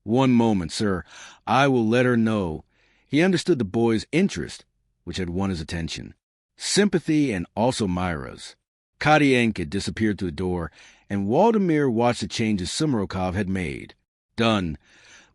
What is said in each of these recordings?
"One moment, sir. I will let her know." He understood the boy's interest, which had won his attention. Sympathy and also Mayra's. Karyenka disappeared through the door, and Waldemir watched the changes Sumarokov had made. Done.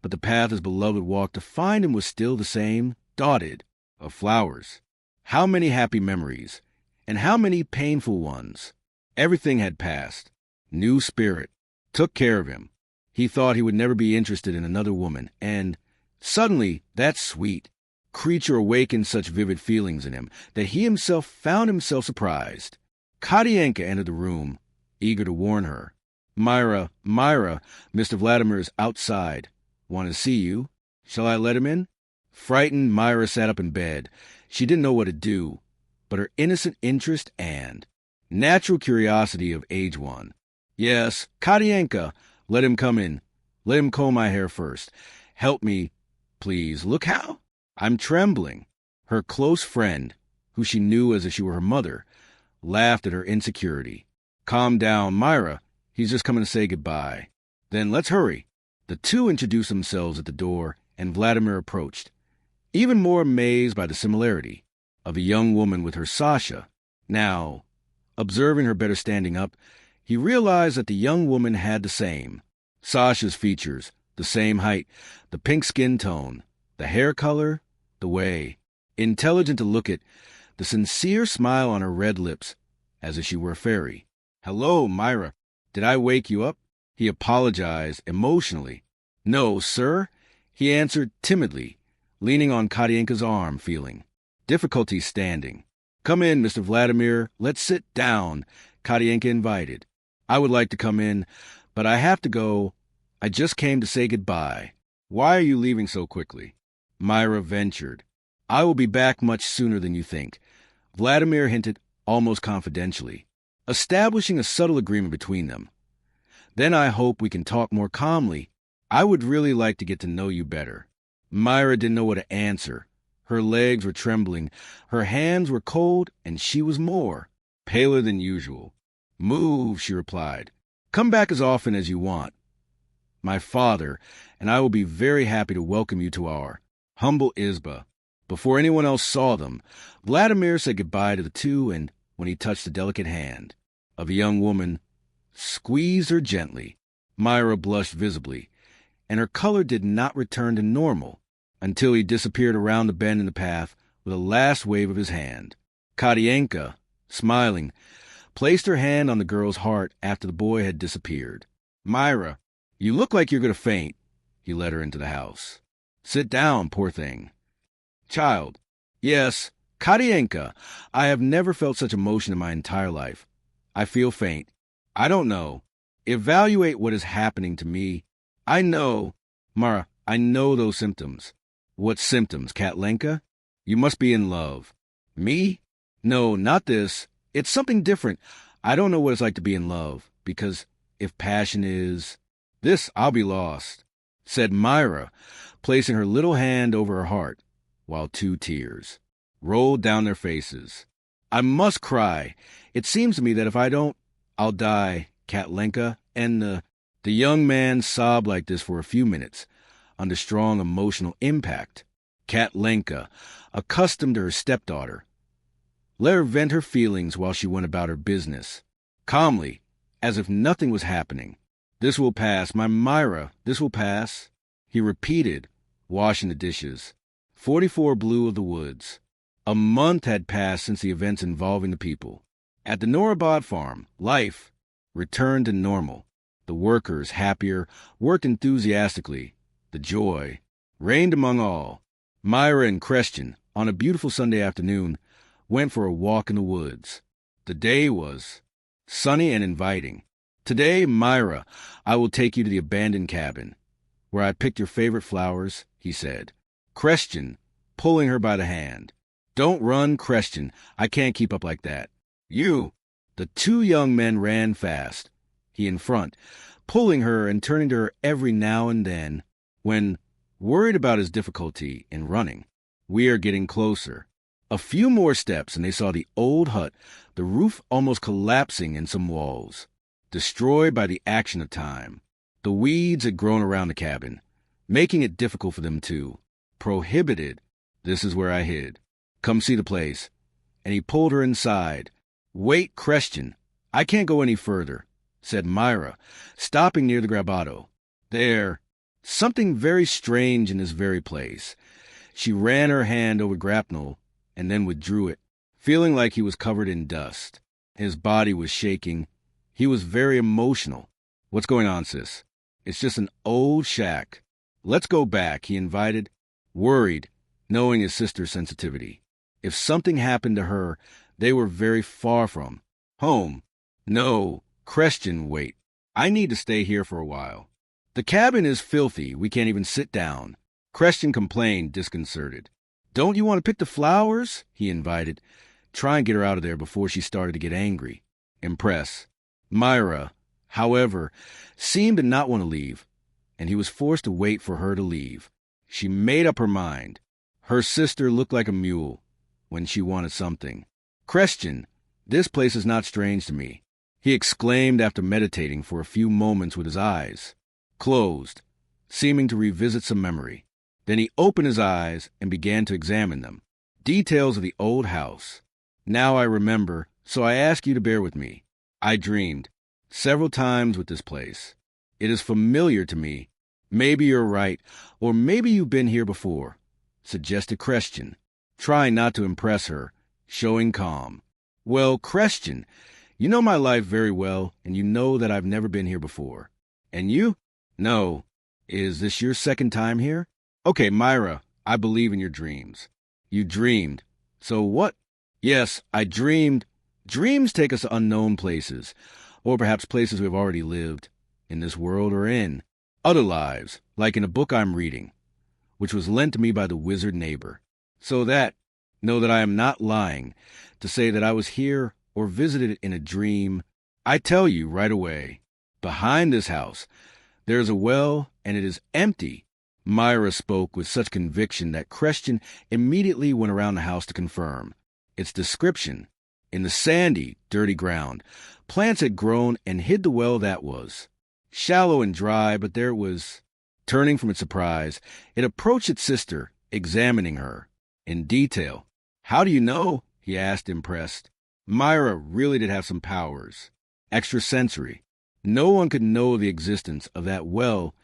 But the path his beloved walked to find him was still the same, dotted of flowers. How many happy memories, and how many painful ones. Everything had passed. New spirit. Took care of him. He thought he would never be interested in another woman, and suddenly, that sweet creature awakened such vivid feelings in him that he himself found himself surprised. Karyenka entered the room, eager to warn her. Mayra, Mr. Vladimir is outside. Want to see you? Shall I let him in?" Frightened, Mayra sat up in bed. She didn't know what to do, but her innocent interest and natural curiosity of age one. "Yes, Karyenka, let him come in. Let him comb my hair first. Help me, please. Look how I'm trembling." Her close friend, who she knew as if she were her mother, laughed at her insecurity. "Calm down, Mayra. He's just coming to say goodbye." "Then let's hurry." The two introduced themselves at the door, and Vladimir approached, even more amazed by the similarity of a young woman with her Sasha. Now, observing her better standing up, he realized that the young woman had the same. Sasha's features, the same height, the pink skin tone, the hair color, the way. Intelligent to look at, the sincere smile on her red lips, as if she were a fairy. "Hello, Mayra. Did I wake you up?" He apologized emotionally. "No, sir," he answered timidly, leaning on Karyenka's arm, feeling difficulty standing. "Come in, Mr. Vladimir. Let's sit down," Karyenka invited. "I would like to come in, but I have to go. I just came to say goodbye." "Why are you leaving so quickly?" Mayra ventured. "I will be back much sooner than you think," Vladimir hinted almost confidentially, establishing a subtle agreement between them. "Then I hope we can talk more calmly. I would really like to get to know you better." Mayra didn't know what to answer. Her legs were trembling, her hands were cold, and she was more paler than usual. "Move," she replied. "Come back as often as you want. My father and I will be very happy to welcome you to our humble izba." Before anyone else saw them, Vladimir said goodbye to the two, and when he touched the delicate hand of a young woman, squeezed her gently, Mayra blushed visibly, and her color did not return to normal until he disappeared around the bend in the path with a last wave of his hand. Karyenka, smiling, placed her hand on the girl's heart after the boy had disappeared. "Mayra, you look like you're going to faint." He led her into the house. "Sit down, poor thing." "Child." "Yes, Karyenka, I have never felt such emotion in my entire life. I feel faint. I don't know. Evaluate what is happening to me. I know. Mara, I know those symptoms." "What symptoms, Katlenka?" "You must be in love." "Me? No, not this. It's something different. I don't know what it's like to be in love, because if passion is this, I'll be lost," said Mayra, placing her little hand over her heart, while 2 tears rolled down their faces. "I must cry. It seems to me that if I don't, I'll die, Katlenka." And the young man sobbed like this for a few minutes, under strong emotional impact. Katlenka, accustomed to her stepdaughter, let her vent her feelings while she went about her business, calmly, as if nothing was happening. "This will pass, my Mayra, this will pass," he repeated, washing the dishes. 44 Blue of the Woods. A month had passed since the events involving the people. At the Norobod farm, life returned to normal. The workers, happier, worked enthusiastically. The joy reigned among all. Mayra and Christian, on a beautiful Sunday afternoon, went for a walk in the woods. The day was sunny and inviting. "Today, Mayra, I will take you to the abandoned cabin, where I picked your favorite flowers," he said. Christian, pulling her by the hand. "Don't run, Christian. I can't keep up like that." "You!" The 2 young men ran fast, he in front, pulling her and turning to her every now and then, when, worried about his difficulty in running. "We are getting closer." A few more steps and they saw the old hut, the roof almost collapsing in some walls, destroyed by the action of time. The weeds had grown around the cabin, making it difficult for them to. Prohibited. This is where I hid. Come see the place. And he pulled her inside. Wait, Christian. I can't go any further, said Mayra, stopping near the grabado. There. Something very strange in this very place. She ran her hand over grapnel and then withdrew it, feeling like he was covered in dust. His body was shaking. He was very emotional. What's going on, sis? It's just an old shack. Let's go back, he invited, worried, knowing his sister's sensitivity. If something happened to her, they were very far from home. No, Christian, wait. I need to stay here for a while. The cabin is filthy. We can't even sit down. Christian complained, disconcerted. Don't you want to pick the flowers? He invited. Try and get her out of there before she started to get angry. Impress. Mayra, however, seemed to not want to leave, and he was forced to wait for her to leave. She made up her mind. Her sister looked like a mule when she wanted something. Christian, this place is not strange to me, he exclaimed after meditating for a few moments with his eyes closed, seeming to revisit some memory. Then he opened his eyes and began to examine them. Details of the old house. Now I remember, so I ask you to bear with me. I dreamed several times with this place. It is familiar to me. Maybe you're right, or maybe you've been here before, suggested Christian, trying not to impress her, showing calm. Well, Christian, you know my life very well, and you know that I've never been here before. And you? No. Is this your second time here? Okay, Mayra, I believe in your dreams. You dreamed. So what? Yes, I dreamed. Dreams take us to unknown places, or perhaps places we've already lived, in this world or in other lives, like in a book I'm reading, which was lent to me by the wizard neighbor. So that, know that I am not lying to say that I was here or visited in a dream. I tell you right away, behind this house, there is a well, and it is empty. Mayra spoke with such conviction that Christian immediately went around the house to confirm its description. In the sandy, dirty ground, plants had grown and hid the well that was. Shallow and dry, but there it was. Turning from its surprise, it approached its sister, examining her in detail. How do you know? He asked, impressed. Mayra really did have some powers. Extrasensory. No one could know the existence of that well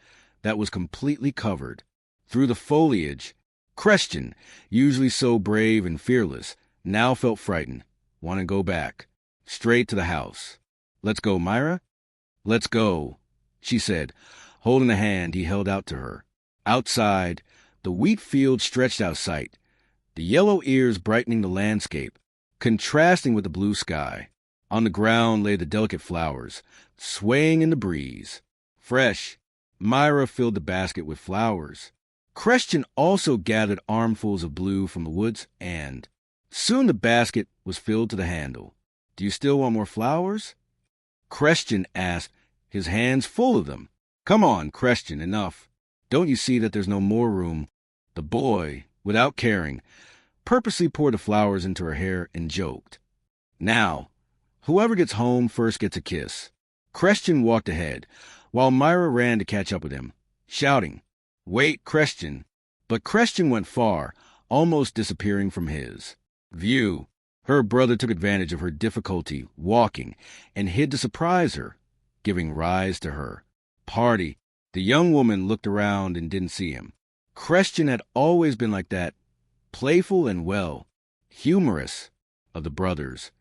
that was completely covered. Through the foliage, Christian, usually so brave and fearless, now felt frightened. Want to go back. Straight to the house. Let's go, Mayra? Let's go, she said, holding the hand he held out to her. Outside, the wheat field stretched out sight, the yellow ears brightening the landscape, contrasting with the blue sky. On the ground lay the delicate flowers, swaying in the breeze. Fresh, Mayra filled the basket with flowers. Christian also gathered armfuls of blue from the woods, and soon the basket was filled to the handle. Do you still want more flowers? Christian asked, his hands full of them. Come on, Christian, enough. Don't you see that there's no more room? The boy, without caring, purposely poured the flowers into her hair and joked. Now, whoever gets home first gets a kiss. Christian walked ahead, while Mayra ran to catch up with him, shouting, Wait, Christian. But Christian went far, almost disappearing from his view. Her brother took advantage of her difficulty walking and hid to surprise her, giving rise to her party. The young woman looked around and didn't see him. Christian had always been like that, playful and humorous of the brothers.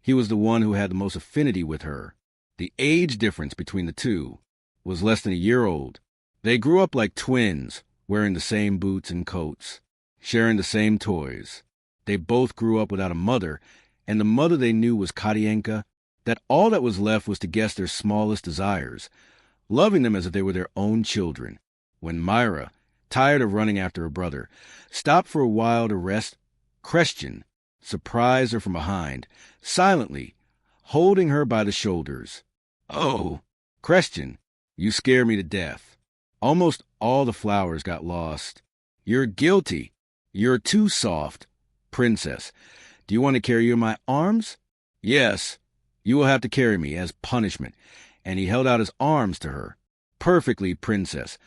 He was the one who had the most affinity with her. The age difference between the two was less than a year old. They grew up like twins, wearing the same boots and coats, sharing the same toys. They both grew up without a mother, and the mother they knew was Katienka, that all that was left was to guess their smallest desires, loving them as if they were their own children. When Mayra, tired of running after her brother, stopped for a while to rest, Christian surprised her from behind, silently, holding her by the shoulders. Oh, Christian, you scare me to death. Almost all the flowers got lost. You're guilty. You're too soft. Princess, do you want to carry you in my arms? Yes, you will have to carry me as punishment. And he held out his arms to her. Perfectly, princess.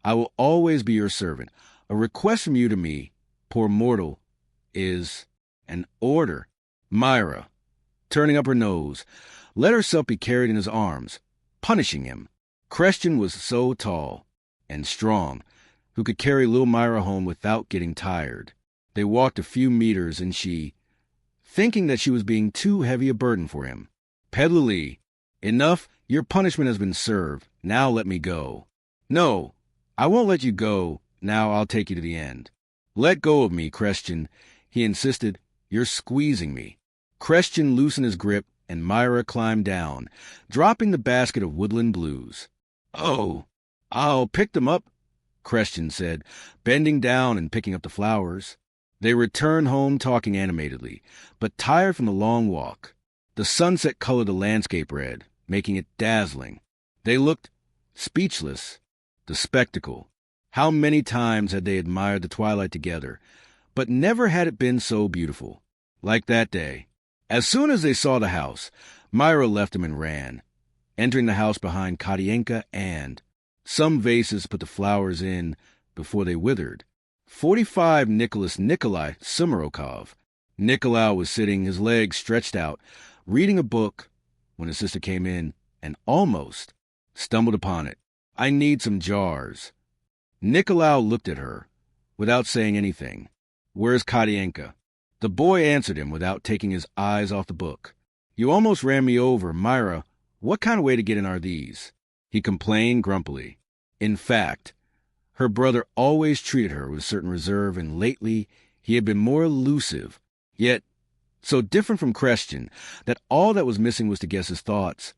I will always be your servant. A request from you to me, poor mortal, is an order. Mayra, turning up her nose, let herself be carried in his arms, punishing him. Christian was so tall and strong, who could carry little Mayra home without getting tired. They walked a few meters, and she, thinking that she was being too heavy a burden for him, peddlily, enough, your punishment has been served. Now let me go. No, I won't let you go. Now I'll take you to the end. Let go of me, Christian, he insisted. You're squeezing me. Christian loosened his grip, and Mayra climbed down, dropping the basket of woodland blues. Oh, I'll pick them up, Christian said, bending down and picking up the flowers. They returned home talking animatedly, but tired from the long walk. The sunset colored the landscape red, making it dazzling. They looked speechless. The spectacle. How many times had they admired the twilight together, but never had it been so beautiful. Like that day. As soon as they saw the house, Mayra left him and ran, entering the house behind Katienka, and some vases put the flowers in before they withered. 45 Nicholas Nikolai Sumarokov. Nikolai was sitting, his legs stretched out, reading a book, when his sister came in and almost stumbled upon it. I need some jars. Nikolai looked at her, without saying anything. Where's Katienka? The boy answered him without taking his eyes off the book. You almost ran me over, Mayra. What kind of way to get in are these? He complained grumpily. In fact, her brother always treated her with a certain reserve, and lately he had been more elusive, yet so different from Christian that all that was missing was to guess his thoughts.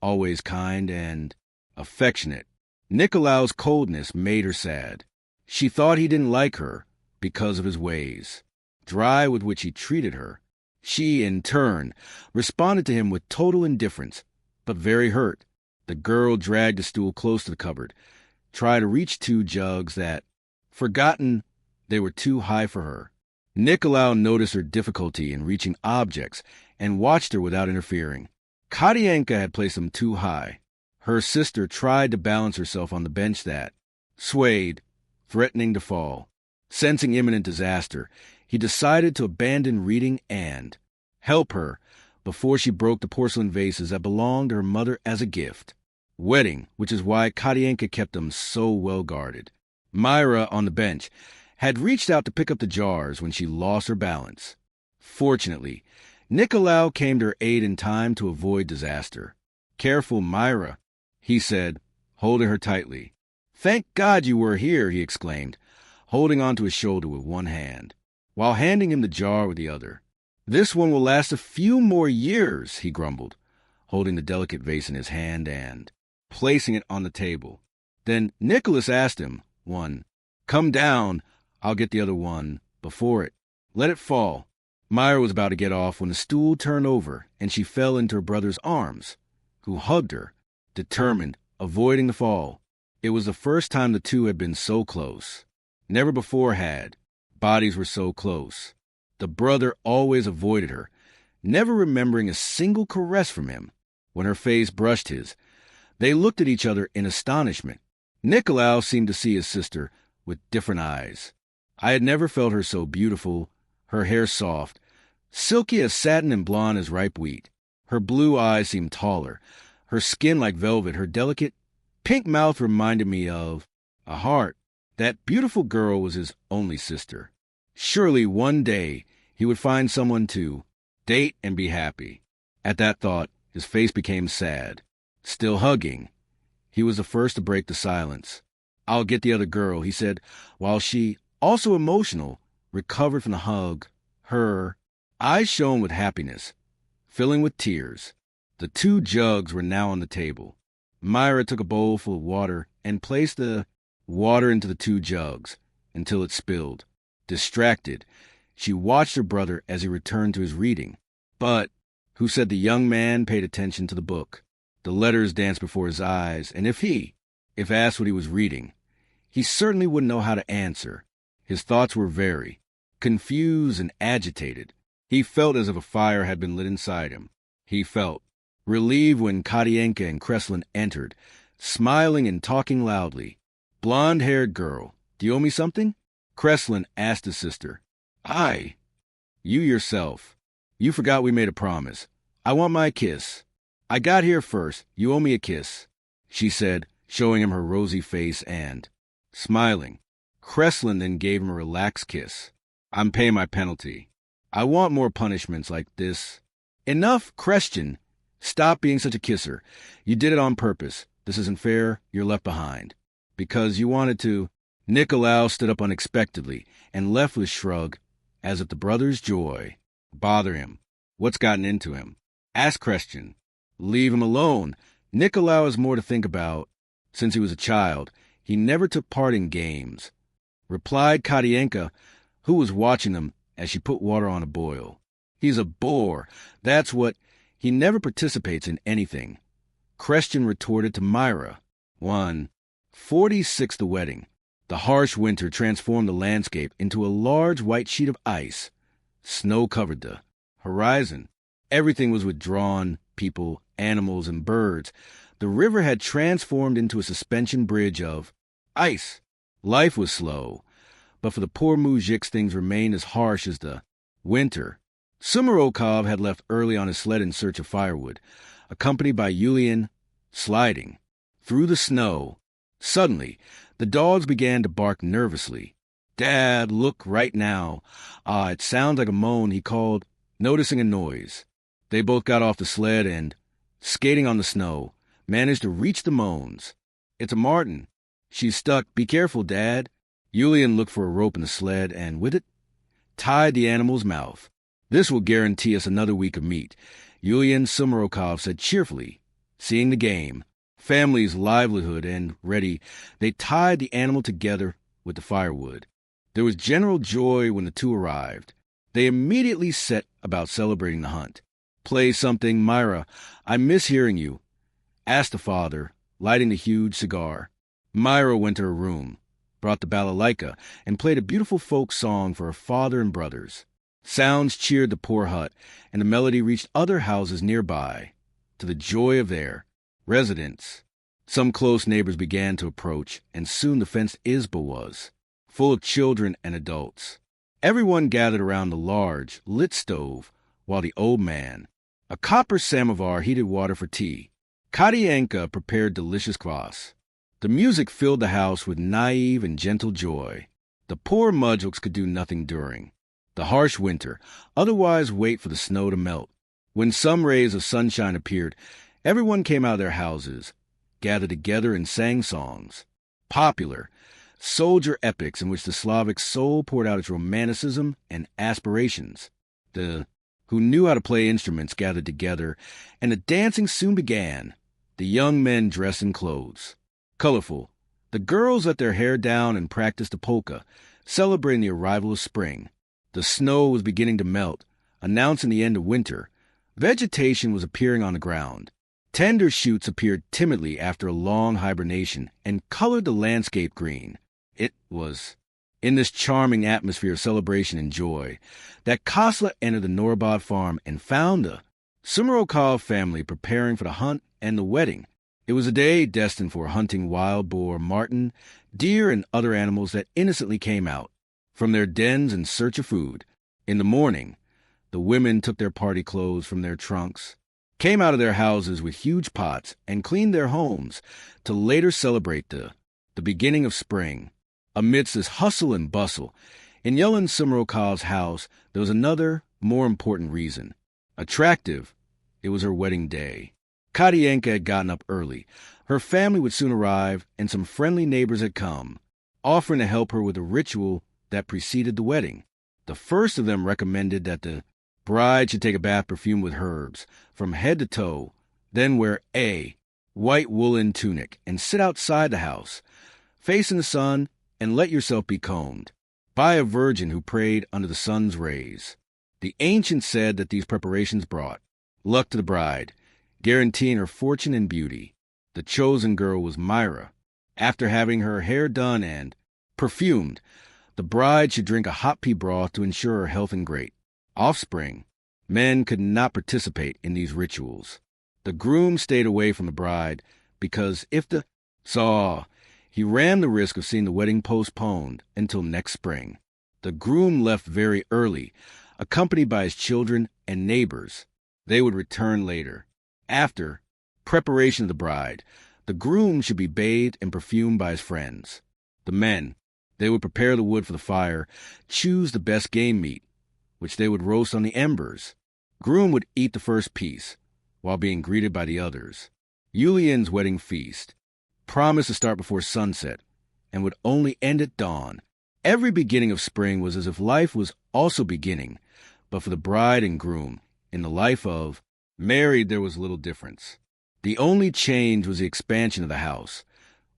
Always kind and affectionate. Nikolai's coldness made her sad. She thought he didn't like her because of his ways, dry with which he treated her. She, in turn, responded to him with total indifference, but very hurt. The girl dragged a stool close to the cupboard, tried to reach 2 jugs that, forgotten, they were too high for her. Nikolai noticed her difficulty in reaching objects and watched her without interfering. Katienka had placed them too high. Her sister tried to balance herself on the bench that swayed, threatening to fall. Sensing imminent disaster, he decided to abandon reading and help her before she broke the porcelain vases that belonged to her mother as a gift. Wedding, which is why Katienka kept them so well guarded. Mayra, on the bench, had reached out to pick up the jars when she lost her balance. Fortunately, Nikolai came to her aid in time to avoid disaster. Careful, Mayra, he said, holding her tightly. Thank God you were here, he exclaimed, holding onto his shoulder with one hand, while handing him the jar with the other. This one will last a few more years, he grumbled, holding the delicate vase in his hand and placing it on the table. Then Nicholas asked him, Come down, I'll get the other one before it. Let it fall. Mayra was about to get off when the stool turned over and she fell into her brother's arms, who hugged her, determined, avoiding the fall. It was the first time the two had been so close. Never before had. Bodies were so close. The brother always avoided her, never remembering a single caress from him. When her face brushed his, they looked at each other in astonishment. Nikolai seemed to see his sister with different eyes. I had never felt her so beautiful, her hair soft, silky as satin and blonde as ripe wheat. Her blue eyes seemed taller, her skin like velvet, her delicate, pink mouth reminded me of a heart. That beautiful girl was his only sister. Surely one day he would find someone to date and be happy. At that thought, his face became sad. Still hugging, he was the first to break the silence. I'll get the other girl, he said, while she, also emotional, recovered from the hug. Her eyes shone with happiness, filling with tears. The 2 jugs were now on the table. Mayra took a bowl full of water and placed the water into the 2 jugs until it spilled. Distracted, she watched her brother as he returned to his reading. But who said the young man paid attention to the book? The letters danced before his eyes, and if asked what he was reading, he certainly wouldn't know how to answer. His thoughts were very confused and agitated. He felt as if a fire had been lit inside him. He felt relieved when Katienka and Kreslin entered, smiling and talking loudly. Blonde-haired girl. Do you owe me something? Kreslin asked his sister. I. You yourself. You forgot we made a promise. I want my kiss. I got here first. You owe me a kiss, she said, showing him her rosy face and, smiling. Kreslin then gave him a relaxed kiss. I'm paying my penalty. I want more punishments like this. Enough, Kreslin. Stop being such a kisser. You did it on purpose. This isn't fair. You're left behind. Because you wanted to. Nicolau stood up unexpectedly and left with a shrug, as if the brother's joy bothered him. What's gotten into him? Ask Kreslin. Leave him alone. Nicolau has more to think about. Since he was a child, he never took part in games, replied Katienka, who was watching them as she put water on a boil. He's a bore. That's what. He never participates in anything. Kreslin retorted to Mayra. 1:46 The wedding. The harsh winter transformed the landscape into a large white sheet of ice. Snow covered the horizon. Everything was withdrawn, people, animals, and birds. The river had transformed into a suspension bridge of ice. Life was slow, but for the poor moujiks things remained as harsh as the winter. Sumarokov had left early on his sled in search of firewood, accompanied by Iulián, sliding through the snow. Suddenly, the dogs began to bark nervously. Dad, look right now. It sounds like a moan, he called, noticing a noise. They both got off the sled and, skating on the snow, managed to reach the moans. It's a marten. She's stuck. Be careful, Dad. Iulián looked for a rope in the sled and, with it, tied the animal's mouth. This will guarantee us another week of meat, Iulián Sumarokov said cheerfully. Seeing the game, family's livelihood, and ready, they tied the animal together with the firewood. There was general joy when the two arrived. They immediately set about celebrating the hunt. Play something, Mayra. I miss hearing you, asked the father, lighting the huge cigar. Mayra went to her room, brought the balalaika, and played a beautiful folk song for her father and brothers. Sounds cheered the poor hut, and the melody reached other houses nearby, to the joy of their residents. Some close neighbors began to approach, and soon the fenced izba was full of children and adults. Everyone gathered around the large, lit stove, while the old man, a copper samovar, heated water for tea. Katienka prepared delicious kvass. The music filled the house with naive and gentle joy. The poor mudjuks could do nothing during the harsh winter, otherwise wait for the snow to melt. When some rays of sunshine appeared, everyone came out of their houses, gathered together and sang songs. Popular, soldier epics in which the Slavic soul poured out its romanticism and aspirations. The who knew how to play instruments gathered together, and the dancing soon began. The young men dressed in clothes. Colorful, the girls let their hair down and practiced the polka, celebrating the arrival of spring. The snow was beginning to melt, announcing the end of winter. Vegetation was appearing on the ground. Tender shoots appeared timidly after a long hibernation and colored the landscape green. It was in this charming atmosphere of celebration and joy that Kosla entered the Norobod farm and found the Sumarokov family preparing for the hunt and the wedding. It was a day destined for hunting wild boar, marten, deer, and other animals that innocently came out from their dens in search of food. In the morning, the women took their party clothes from their trunks, came out of their houses with huge pots, and cleaned their homes to later celebrate the beginning of spring. Amidst this hustle and bustle, in Iulián Sumarokov's house there was another, more important reason. Attractive, it was her wedding day. Katienka had gotten up early. Her family would soon arrive, and some friendly neighbors had come, offering to help her with the ritual that preceded the wedding. The first of them recommended that the bride should take a bath perfumed with herbs from head to toe, then wear a white woolen tunic and sit outside the house, facing the sun, and let yourself be combed by a virgin who prayed under the sun's rays. The ancients said that these preparations brought luck to the bride, guaranteeing her fortune and beauty. The chosen girl was Mayra. After having her hair done and perfumed, the bride should drink a hot pea broth to ensure her health and great offspring. Men could not participate in these rituals. The groom stayed away from the bride because if the saw, He ran the risk of seeing the wedding postponed until next spring. The groom left very early, accompanied by his children and neighbors. They would return later. After preparation of the bride, the groom should be bathed and perfumed by his friends. The men, they would prepare the wood for the fire, choose the best game meat, which they would roast on the embers. Groom would eat the first piece, while being greeted by the others. Iulián's wedding feast promised to start before sunset, and would only end at dawn. Every beginning of spring was as if life was also beginning, but for the bride and groom, in the life of married there was little difference. The only change was the expansion of the house,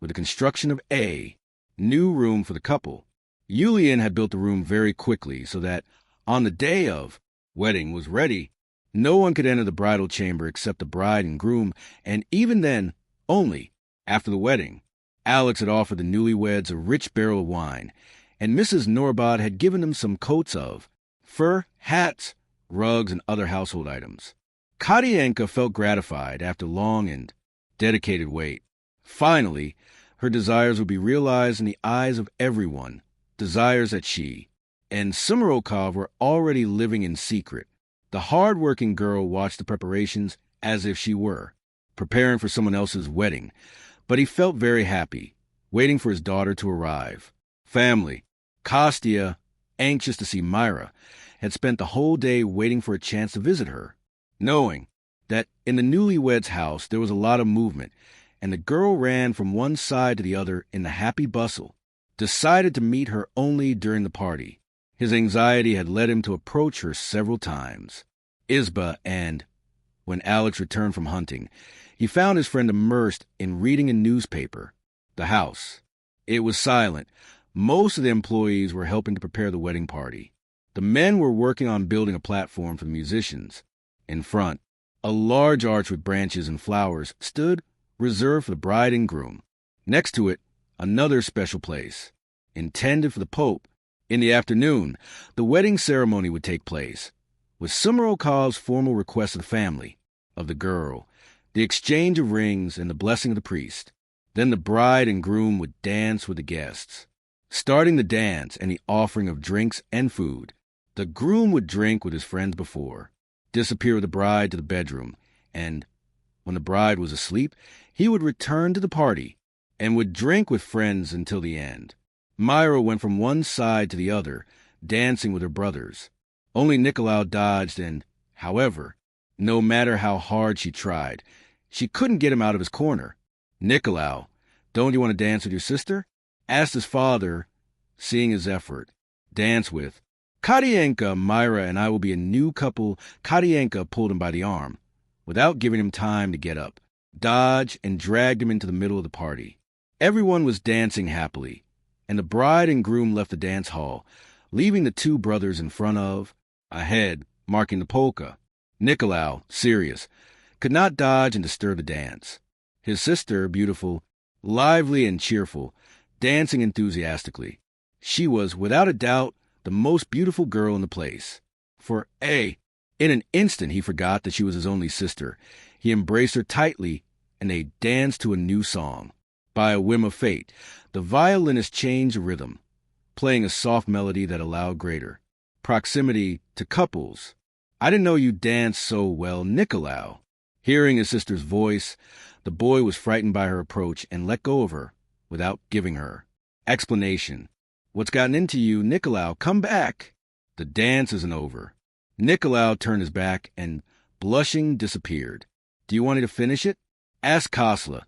with the construction of a new room for the couple. Iulián had built the room very quickly so that, on the day of wedding was ready, no one could enter the bridal chamber except the bride and groom, and even then, only after the wedding. Alex had offered the newlyweds a rich barrel of wine, and Mrs. Norobod had given them some coats of fur, hats, rugs, and other household items. Katienka felt gratified after long and dedicated wait. Finally, her desires would be realized in the eyes of everyone, desires that she and Sumarokov were already living in secret. The hard-working girl watched the preparations as if she were preparing for someone else's wedding, but he felt very happy, waiting for his daughter to arrive. Family, Kostya, anxious to see Mayra, had spent the whole day waiting for a chance to visit her, knowing that in the newlyweds' house there was a lot of movement, and the girl ran from one side to the other in the happy bustle, decided to meet her only during the party. His anxiety had led him to approach her several times. Isba, and when Alex returned from hunting, he found his friend immersed in reading a newspaper. The house. It was silent. Most of the employees were helping to prepare the wedding party. The men were working on building a platform for the musicians. In front, a large arch with branches and flowers stood, reserved for the bride and groom. Next to it, another special place, intended for the Pope. In the afternoon, the wedding ceremony would take place, with Sumarokov's formal request of the family, of the girl, the exchange of rings, and the blessing of the priest. Then the bride and groom would dance with the guests. Starting the dance and the offering of drinks and food, the groom would drink with his friends before, disappear with the bride to the bedroom, and, when the bride was asleep, he would return to the party and would drink with friends until the end. Mayra went from one side to the other, dancing with her brothers. Only Nicolau dodged and, however, no matter how hard she tried, she couldn't get him out of his corner. Nicolau, don't you want to dance with your sister? Asked his father, seeing his effort. Dance with Katienka, Mayra, and I will be a new couple. Katienka pulled him by the arm, without giving him time to get up, dodged, and dragged him into the middle of the party. Everyone was dancing happily, and the bride and groom left the dance hall, leaving the two brothers in front of, ahead, marking the polka. Nicolau, serious, could not dodge and disturb the dance. His sister, beautiful, lively and cheerful, dancing enthusiastically. She was, without a doubt, the most beautiful girl in the place. For in an instant he forgot that she was his only sister. He embraced her tightly, and they danced to a new song. By a whim of fate, the violinist changed the rhythm, playing a soft melody that allowed greater proximity to couples. I didn't know you danced so well, Nicolau. Hearing his sister's voice, the boy was frightened by her approach and let go of her without giving her explanation. What's gotten into you, Nicolau? Come back. The dance isn't over. Nicolau turned his back and, blushing, disappeared. Do you want me to finish it? Asked Kosla,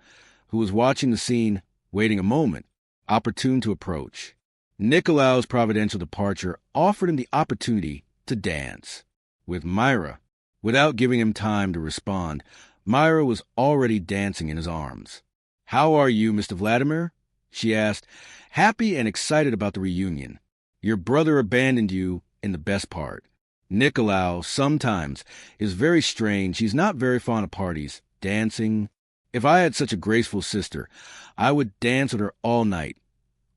who was watching the scene, waiting a moment, opportune to approach. Nicolau's providential departure offered him the opportunity to dance with Mayra. Without giving him time to respond, Mayra was already dancing in his arms. How are you, Mr. Vladimir? She asked, happy and excited about the reunion. Your brother abandoned you in the best part. Nicolau, sometimes, is very strange. He's not very fond of parties, dancing. If I had such a graceful sister, I would dance with her all night.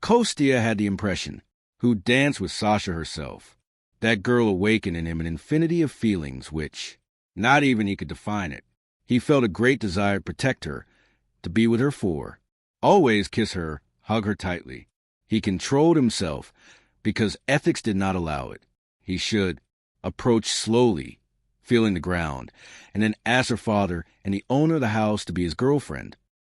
Kostya had the impression, who danced with Sasha herself. That girl awakened in him an infinity of feelings which, not even he could define it. He felt a great desire to protect her, to be with her always kiss her hug her tightly. He controlled himself because ethics did not allow it. He should approach slowly, feeling the ground, and then ask her father and the owner of the house to be his girlfriend.